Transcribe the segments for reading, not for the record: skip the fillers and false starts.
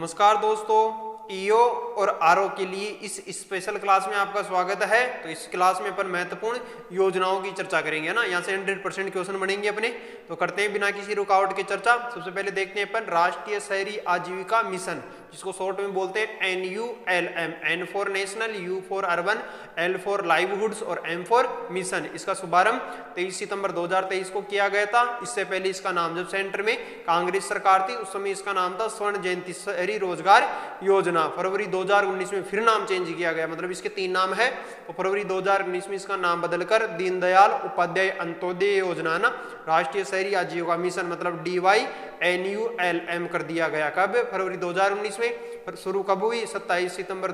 नमस्कार दोस्तों, ईओ और आरओ के लिए इस स्पेशल क्लास में आपका स्वागत है। तो इस क्लास में अपन महत्वपूर्ण योजनाओं की चर्चा करेंगे ना। यहाँ से 100% क्वेश्चन बनेंगे अपने। तो करते हैं बिना किसी रुकावट के चर्चा। सबसे पहले देखते हैं अपन राष्ट्रीय शहरी आजीविका मिशन, जिसको शॉर्ट में बोलते हैं NULM। N for national, U for urban, L for livelihoods और M फॉर मिशन। इसका शुभारंभ 23 सितंबर 2023 को किया गया था। इससे पहले इसका नाम जब सेंटर में कांग्रेस सरकार थी उस समय इसका नाम था स्वर्ण जयंती शहरी रोजगार योजना। फरवरी 2019 में फिर नाम चेंज किया गया, मतलब इसके 3 नाम है। तो फरवरी 2019 में इसका नाम बदलकर दीनदयाल उपाध्याय अंत्योदय योजना ना राष्ट्रीय शहरी आजीविका मिशन मतलब DYNULM कर दिया गया। कब? फरवरी 2019 में। शुरू कब हुई? 23 सितंबर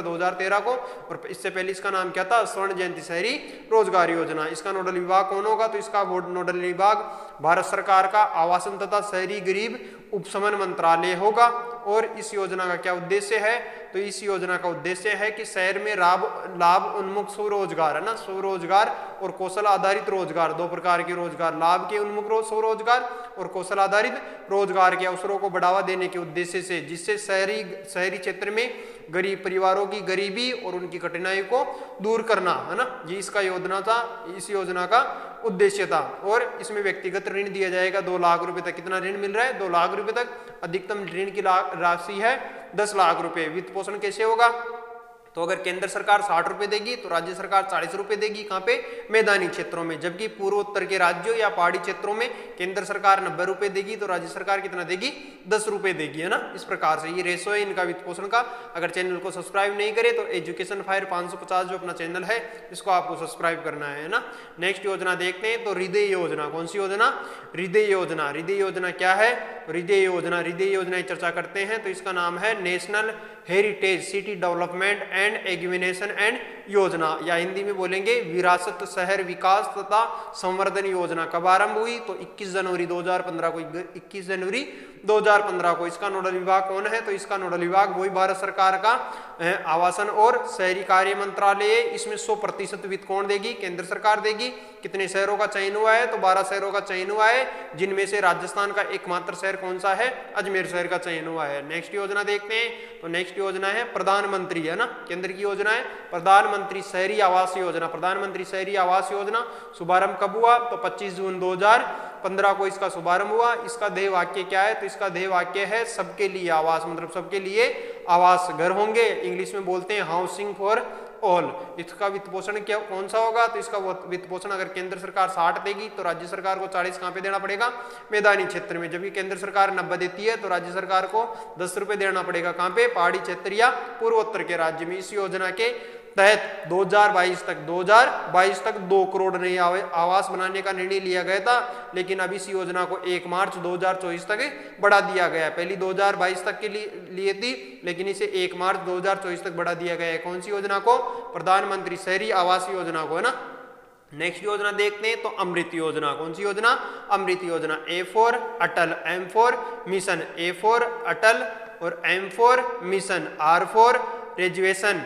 2013 को। और इससे पहले इसका नाम क्या था? स्वर्ण जयंती शहरी रोजगार योजना। इसका नोडल विभाग कौन होगा? तो इसका नोडल विभाग भारत सरकार का आवासन तथा शहरी गरीब उपशमन मंत्रालय होगा। और इस योजना का क्या उद्देश्य है? तो इस योजना का उद्देश्य है कि शहर में लाभ उन्मुख स्वरोजगार है ना, स्वरोजगार और कौशल आधारित रोजगार, 2 प्रकार के रोजगार, लाभ के उन्मुख स्वरोजगार और कौशल आधारित रोजगार के अवसरों को बढ़ावा देने के उद्देश्य से, जिससे शहरी क्षेत्र में गरीब परिवारों की गरीबी और उनकी कठिनाई को दूर करना है ना, ये इसका योजना था, इस योजना का उद्देश्य था। और इसमें व्यक्तिगत ऋण दिया जाएगा 2 लाख रुपए तक। कितना ऋण मिल रहा है? 2 लाख रुपए तक। अधिकतम ऋण की राशि है 10 लाख रुपए। वित्त पोषण कैसे होगा? तो अगर केंद्र सरकार 60 रुपए देगी तो राज्य सरकार 40 रुपए देगी। कहाँ पे? मैदानी क्षेत्रों में। जबकि पूर्वोत्तर के राज्यों या पहाड़ी क्षेत्रों में केंद्र सरकार 90 रुपए देगी तो राज्य सरकार कितना देगी? 10 रुपए देगी, है ना। इस प्रकार से ये रेशो है इनका वित्त पोषण का। अगर चैनल को सब्सक्राइब नहीं करे तो एजुकेशन फायर 550 जो अपना चैनल है इसको आपको सब्सक्राइब करना है ना। नेक्स्ट योजना देखते हैं तो हृदय योजना। कौन सी योजना? हृदय योजना। हृदय योजना क्या है? हृदय योजना की चर्चा करते हैं। तो इसका नाम है national heritage city development and augmentation and योजना, या हिंदी में बोलेंगे विरासत शहर विकास तथा संवर्धन योजना। कब आरंभ हुई? तो 21 जनवरी 2015 को। 21 जनवरी 2015 को। इसका नोडल विभाग कौन है? तो इसका नोडल विभाग वही भारत सरकार का आवासन और शहरी कार्य मंत्रालय। इसमें 100% वित्त कौन देगी? केंद्र सरकार देगी। कितने शहरों का चयन हुआ है? तो 12 शहरों का चयन हुआ है, जिनमें से राजस्थान का एकमात्र शहर कौन सा है? अजमेर शहर का चयन हुआ है। नेक्स्ट योजना देखते हैं। तो नेक्स्ट योजना है प्रधानमंत्री, है ना, केंद्र की योजना है प्रधानमंत्री शहरी आवास योजना। प्रधानमंत्री शहरी आवास योजना शुभारंभ कब हुआ? तो 25 जून 2015 को इसका शुभारंभ हुआ। इसका ध्येय वाक्य क्या है? तो इसका ध्येय वाक्य है सबके लिए आवास, मतलब सबके लिए आवास घर होंगे। इंग्लिश में बोलते हैं हाउसिंग फॉर ऑल। इसका वित्त पोषण क्या कौन सा होगा? तो इसका वित्त पोषण अगर केंद्र सरकार 60 देगी तो राज्य सरकार को 40 कहाँ पे देना पड़ेगा? मैदानी क्षेत्र में। जबकि केंद्र सरकार 90 देती है तो राज्य सरकार को 10 रुपए देना पड़ेगा। कहाँ पे? पहाड़ी क्षेत्र या पूर्वोत्तर के राज्य में। इस योजना के तहत 2022 तक 2 करोड़ नए आवास बनाने का निर्णय लिया गया था। लेकिन अब इस योजना को 1 मार्च 2024 तक बढ़ा दिया गया है। पहली 2022 तक के लिए थी, लेकिन इसे 1 मार्च 2024 तक बढ़ा दिया गया है। कौन सी योजना को? प्रधानमंत्री शहरी आवास योजना को, है ना। नेक्स्ट योजना देखते हैं तो अमृत योजना। कौन सी योजना? अमृत योजना। A for Atal, M for mission. A for Atal और M for mission, R for rejuvenation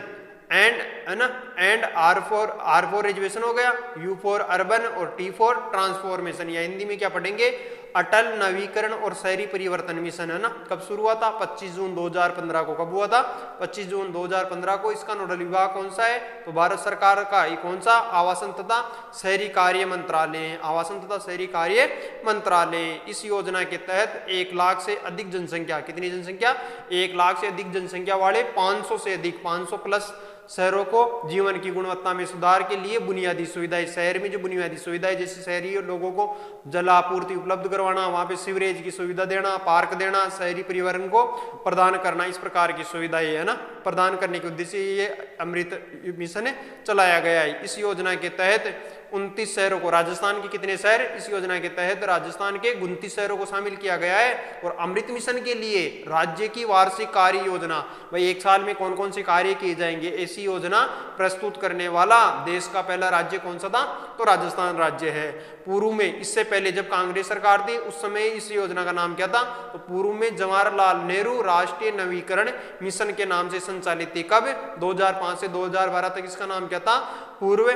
and, है ना, एंड आर फॉर रेजुएशन हो गया, U फॉर अर्बन और T फॉर ट्रांसफॉर्मेशन। या हिंदी में क्या पढ़ेंगे? अटल नवीकरण और शहरी परिवर्तन मिशन, है ना। कब शुरू हुआ था? 25 जून 2015 को। कब हुआ था? 25 जून 2015 को। इसका नोडल विभाग कौन सा है? तो भारत सरकार का ये कौन सा? आवासन तथा शहरी कार्य मंत्रालय। आवासन तथा शहरी कार्य मंत्रालय। इस योजना के तहत 1 लाख से अधिक जनसंख्या, कितनी जनसंख्या? 1 लाख से अधिक जनसंख्या वाले 500 से अधिक 500 प्लस शहरों को जीवन की गुणवत्ता में सुधार के लिए बुनियादी सुविधाएं, शहर में जो बुनियादी सुविधाएं जैसे शहरी लोगों को जलापूर्ति उपलब्ध करवाना, वहां पे सीवरेज की सुविधा देना, पार्क देना, शहरी परिवहन को प्रदान करना, इस प्रकार की सुविधाएं, है ना, प्रदान करने के उद्देश्य ये अमृत मिशन चलाया गया है। इस योजना के तहत 29 शहरों को, राजस्थान के कितने शहर? इस योजना के तहत राजस्थान के 29 शहरों को शामिल किया गया है। और अमृत मिशन के लिए राज्य की वार्षिक कार्य योजना, भाई 1 साल में कौन कौन से कार्य किए जाएंगे, ऐसी योजना प्रस्तुत करने वाला देश का पहला राज्य कौन सा था? तो राजस्थान राज्य है। पूर्व में, इससे पहले जब कांग्रेस सरकार थी उस समय इस योजना का नाम क्या था? तो पूर्व में जवाहरलाल नेहरू राष्ट्रीय नवीकरण मिशन के नाम से संचालित थी। कब? 2005 से 2012 तक इसका नाम क्या था? पूर्व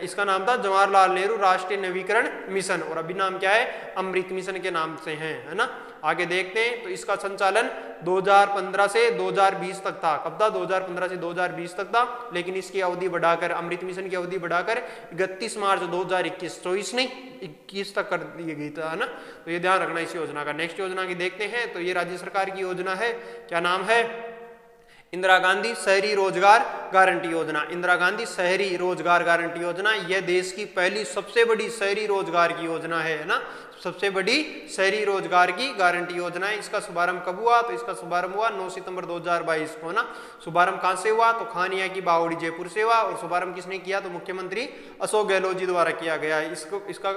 इसका नाम था जवाहरलाल नेहरू राष्ट्रीय नवीकरण मिशन, और अभी नाम क्या है? अमृत मिशन के नाम से है ना। आगे देखते हैं। तो इसका संचालन 2015 से 2020 तक था। कब था? 2015 से 2020 तक था, लेकिन इसकी अवधि बढ़ाकर, अमृत मिशन की अवधि बढ़ाकर 31 मार्च 2021, 24 नहीं 21 तक कर दी गई था, है ना। तो ये ध्यान रखना इस योजना का। नेक्स्ट योजना की देखते हैं। तो ये राज्य सरकार की योजना है, क्या नाम है? इंदिरा गांधी शहरी रोजगार गारंटी योजना। इंदिरा गांधी शहरी रोजगार गारंटी योजना, यह देश की पहली सबसे बड़ी शहरी रोजगार की योजना है ना, सबसे बड़ी शहरी रोजगार की गारंटी योजना है। इसका शुभारंभ कब हुआ? तो इसका शुभारंभ हुआ 9 सितंबर 2022 को ना। शुभारंभ कहां से हुआ? तो खानिया की बावड़ी जयपुर से हुआ। और शुभारंभ किसने किया? तो मुख्यमंत्री अशोक गहलोत जी द्वारा किया गया है। इसका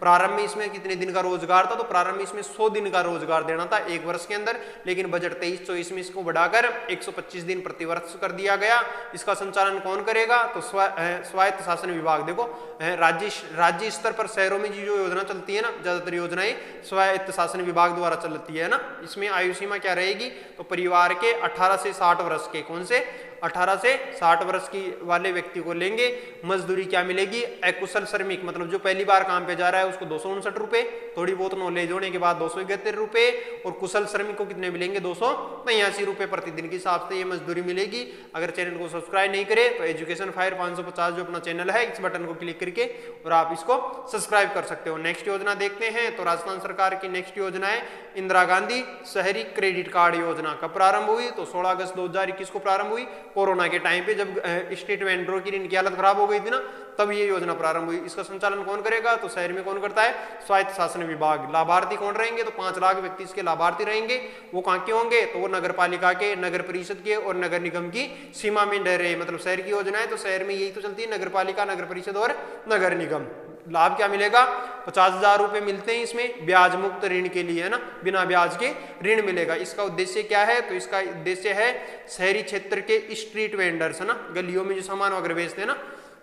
प्रारंभ में इसमें कितने दिन का रोजगार था? तो प्रारंभ में इसमें 100 दिन का रोजगार देना था एक वर्ष के अंदर, लेकिन बजट 23-24 में इसको बढ़ाकर 125 दिन प्रति वर्ष कर दिया गया। इसका संचालन कौन करेगा? तो स्वायत्त शासन विभाग। देखो राज्य स्तर पर शहरों में जो योजना चलती है ना, ज्यादातर योजनाएं स्वायत्त शासन विभाग द्वारा चलती है ना। इसमें आयु सीमा क्या रहेगी? तो परिवार के 18 से 60 वर्ष के, कौन से? 18 से 60 वर्ष की वाले व्यक्ति को लेंगे। मजदूरी क्या मिलेगी? अकुशल श्रमिक, मतलब जो पहली बार काम पे जा रहा है उसको 259 रुपए, थोड़ी बहुत नॉलेज होने के बाद 271 रुपए, और कुशल श्रमिक को कितने मिलेंगे? 283 रुपए प्रतिदिन के हिसाब से ये मजदूरी मिलेगी। अगर चैनल को सब्सक्राइब नहीं करे तो एजुकेशन फायर 550 जो अपना चैनल है, इस बटन को क्लिक करके और आप इसको सब्सक्राइब कर सकते हो। नेक्स्ट योजना देखते हैं। तो राजस्थान सरकार की नेक्स्ट योजना है इंदिरा गांधी शहरी क्रेडिट कार्ड योजना। कब प्रारंभ हुई? तो 16 अगस्त 2021 को प्रारंभ हुई। कोरोना के टाइम पे जब स्टेट वेंडरों की इनकी हालत खराब हो गई थी ना, तब ये योजना प्रारंभ हुई। इसका संचालन कौन करेगा? तो शहर में कौन करता है? स्वायत्त शासन विभाग। लाभार्थी कौन रहेंगे? तो 5 लाख व्यक्ति इसके लाभार्थी रहेंगे। वो कहाँ के होंगे? तो वो नगर पालिका के, नगर परिषद के और नगर निगम की सीमा में रह रहे। मतलब शहर की योजना है तो शहर में यही तो चलती है, नगर पालिका, नगर परिषद और नगर निगम। लाभ क्या मिलेगा? 50,000 रुपए मिलते हैं इसमें ब्याज मुक्त ऋण के लिए, है ना, बिना ब्याज के ऋण मिलेगा। इसका उद्देश्य क्या है? तो इसका उद्देश्य है शहरी क्षेत्र के स्ट्रीट वेंडर्स, है ना, गलियों में जो सामान वगैरह बेचते हैं ना,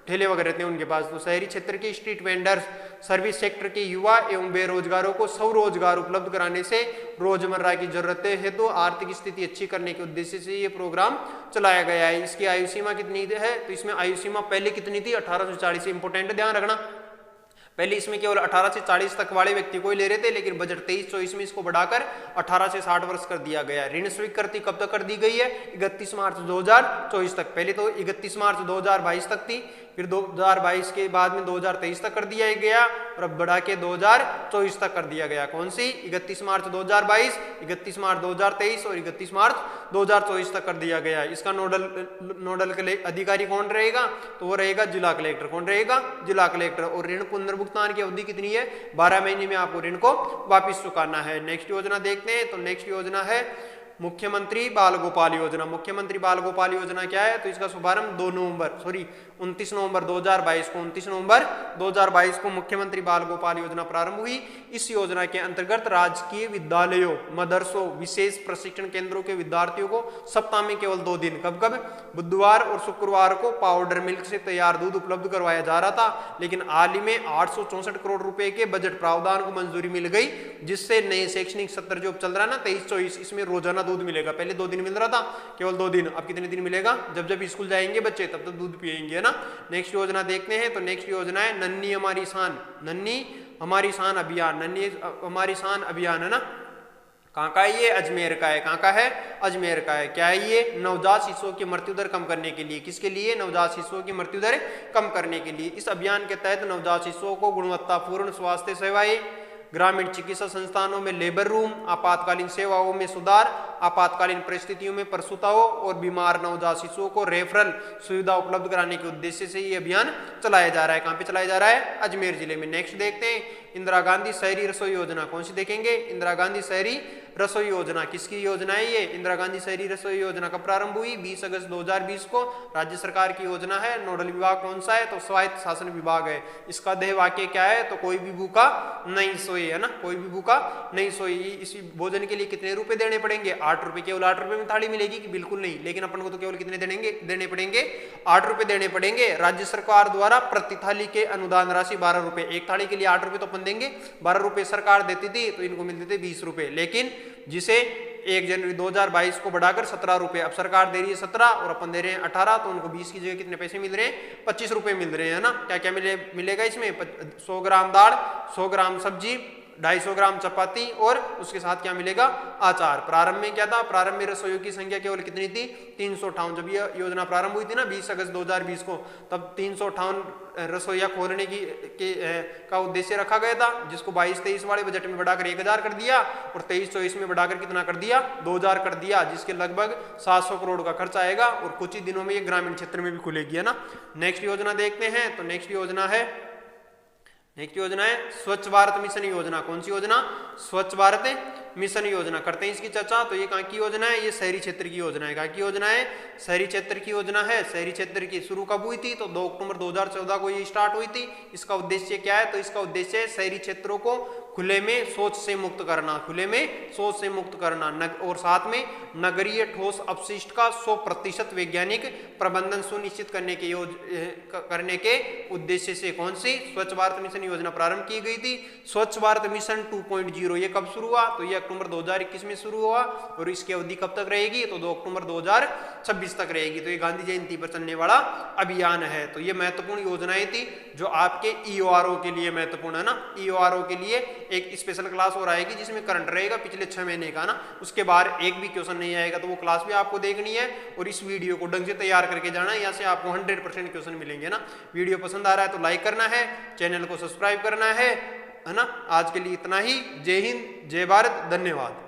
ठेले वगैरह रहते हैं उनके पास, तो शहरी क्षेत्र के स्ट्रीट वेंडर्स, सर्विस सेक्टर के युवा एवं बेरोजगारों को स्वरोजगार उपलब्ध कराने से रोजमर्रा की जरूरतें हेतु तो आर्थिक स्थिति अच्छी करने के उद्देश्य से ये प्रोग्राम चलाया गया है। इसकी आयु सीमा कितनी है? तो इसमें आयु सीमा पहले कितनी थी? 18 से 40। इंपोर्टेंट ध्यान रखना, पहले इसमें केवल 18 से 40 तक वाले व्यक्ति को ही ले रहे थे, लेकिन बजट 23-24 में इसको बढ़ाकर 18 से 60 वर्ष कर दिया गया। ऋण स्वीकृति कब तक कर दी गई है? 31 मार्च 2024 तक। पहले तो 31 मार्च 2022 तक थी, फिर 2022 के बाद में 2023 तक कर दिया गया, और अब बढ़ा के 2024 तक कर दिया गया। कौन सी? 31 मार्च 2022, 31 मार्च 2023 और 31 मार्च 2024 तक कर दिया गया। इसका नोडल अधिकारी कौन रहेगा? तो वो रहेगा जिला कलेक्टर। कौन रहेगा? जिला कलेक्टर। और ऋण पुनर्भुगतान की अवधि कितनी है? 12 महीने में आपको ऋण को वापिस चुकाना है। नेक्स्ट योजना देखते हैं। तो नेक्स्ट योजना है मुख्यमंत्री बाल गोपाल योजना। मुख्यमंत्री बाल गोपाल योजना क्या है? तो इसका शुभारंभ 29 नवंबर 2022 को 29 नवंबर 2022 को मुख्यमंत्री बाल गोपाल योजना प्रारंभ हुई। इस योजना के अंतर्गत राजकीय विद्यालयों, मदरसों, विशेष प्रशिक्षण केंद्रों के विद्यार्थियों को सप्ताह में केवल 2 दिन, कब कब? बुधवार और शुक्रवार को पाउडर मिल्क से तैयार दूध उपलब्ध करवाया जा रहा था। लेकिन हाल ही में 864 करोड़ रुपए के बजट प्रावधान को मंजूरी मिल गई, जिससे नए शैक्षणिक सत्र जो चल रहा है ना 23-24, इसमें रोजाना दूध मिलेगा। पहले 2 दिन मिल रहा था, केवल 2 दिन, अब कितने दिन मिलेगा? जब जब स्कूल जाएंगे बच्चे तब तक दूध पिएंगे, है ना। नेक्स्ट योजना देखते हैं। तो नेक्स्ट योजना है नन्ही हमारी शान, नन्ही हमारी शान अभियान। नन्ही हमारी शान अभियान, है ना। कहाँ का है ये? अजमेर का है। कहाँ का है? अजमेर का है। क्या है ये? नवजात शिशुओं की मृत्यु दर कम करने के लिए। किसके लिए? नवजात शिशुओं की मृत्यु दर कम करने के लिए। इस अभियान के तहत नवजात शिशुओं को गुणवत्तापूर्ण स्वास्थ्य सेवाएं, ग्रामीण चिकित्सा संस्थानों में लेबर रूम, आपातकालीन सेवाओं में सुधार, आपातकालीन परिस्थितियों में प्रसूताओं और बीमार नवजात शिशुओं को रेफरल सुविधा उपलब्ध कराने के उद्देश्य से ये अभियान चलाया जा रहा है। कहाँ पे चलाया जा रहा है? अजमेर जिले में। नेक्स्ट देखते हैं इंदिरा गांधी शहरी रसोई योजना। कौन सी देखेंगे? इंदिरा गांधी शहरी रसोई योजना। किसकी योजना है ये? इंदिरा गांधी शहरी रसोई योजना कब प्रारंभ हुई? 20 अगस्त 2020 को। राज्य सरकार की योजना है। नोडल विभाग कौन सा है? तो स्वायत्त शासन विभाग है। इसका ध्येय वाक्य क्या है? तो कोई भी भूखा नहीं सोए, है ना, कोई भी भूखा नहीं सोए। इस भोजन के लिए कितने रुपए देने पड़ेंगे? 8 रुपए। केवल 8 रुपए में थाली मिलेगी कि? बिल्कुल नहीं, लेकिन अपन को तो केवल कितने देने पड़ेंगे? 8 रुपए देने पड़ेंगे। राज्य सरकार द्वारा प्रति थाली के अनुदान राशि 12 रुपए। एक थाली के लिए 8 रुपए तो अपन देंगे, 12 रुपए सरकार देती थी, तो इनको मिलते थे 20 रुपए। लेकिन जिसे 1 जनवरी 2022 को बढ़ाकर 17 रुपए, अब सरकार दे रही है 17 और अपन दे रहे हैं 18, तो उनको 20 की जगह कितने पैसे मिल रहे हैं? 25 रुपए मिल रहे हैं, ना। क्या क्या मिलेगा इसमें? 100 ग्राम दाल, 100 ग्राम सब्जी, 250 ग्राम चपाती और उसके साथ क्या मिलेगा, अचार। प्रारंभ में क्या था, प्रारंभ में रसोइयों की संख्या केवल कितनी थी, 358। जब यह योजना प्रारंभ हुई थी ना 20 अगस्त 2020 को, तब 358 रसोइया खोलने का उद्देश्य रखा गया था, जिसको 22-23 वाले बजट में बढ़ाकर 1000 कर दिया और 23-24 में बढ़ाकर कितना कर दिया, 2000 कर दिया, जिसके लगभग 700 करोड़ का खर्च आएगा और कुछ ही दिनों में ये ग्रामीण क्षेत्र में भी खुलेगी, है ना। नेक्स्ट योजना देखते हैं, तो नेक्स्ट योजना है स्वच्छ भारत मिशन योजना। कौन सी योजना, स्वच्छ भारत मिशन योजना। करते हैं इसकी चर्चा। तो ये कहाँ की योजना है, ये शहरी क्षेत्र की योजना है। कहाँ की योजना है, शहरी क्षेत्र की योजना है। शहरी क्षेत्र की शुरू कब हुई थी, तो 2 अक्टूबर 2014 को ये स्टार्ट हुई थी। इसका उद्देश्य क्या है, तो इसका उद्देश्य है शहरी क्षेत्रों को खुले में शौच से मुक्त करना, खुले में शौच से मुक्त करना, और साथ में नगरीय ठोस अपशिष्ट का 100% वैज्ञानिक प्रबंधन सुनिश्चित करने के उद्देश्य से कौन सी, स्वच्छ भारत मिशन योजना प्रारंभ की गई थी। स्वच्छ भारत मिशन 2.0 ये कब शुरू हुआ, तो ये अक्टूबर 2021 में शुरू हुआ और इसकी अवधि कब तक रहेगी, तो 2 अक्टूबर 2026 तक रहेगी। तो ये गांधी जयंती पर चलने वाला अभियान है। तो ये महत्वपूर्ण योजनाएं थी जो आपके ईओआरओ के लिए महत्वपूर्ण है ना। ईओआरओ के लिए एक स्पेशल क्लास और आएगी जिसमें करंट रहेगा पिछले 6 महीने का ना, उसके बाहर एक भी क्वेश्चन नहीं आएगा, तो वो क्लास भी आपको देखनी है और इस वीडियो को ढंग से तैयार करके जाना है, यहाँ से आपको 100% क्वेश्चन मिलेंगे ना। वीडियो पसंद आ रहा है तो लाइक करना है, चैनल को सब्सक्राइब करना है ना। आज के लिए इतना ही। जय हिंद, जय भारत, धन्यवाद।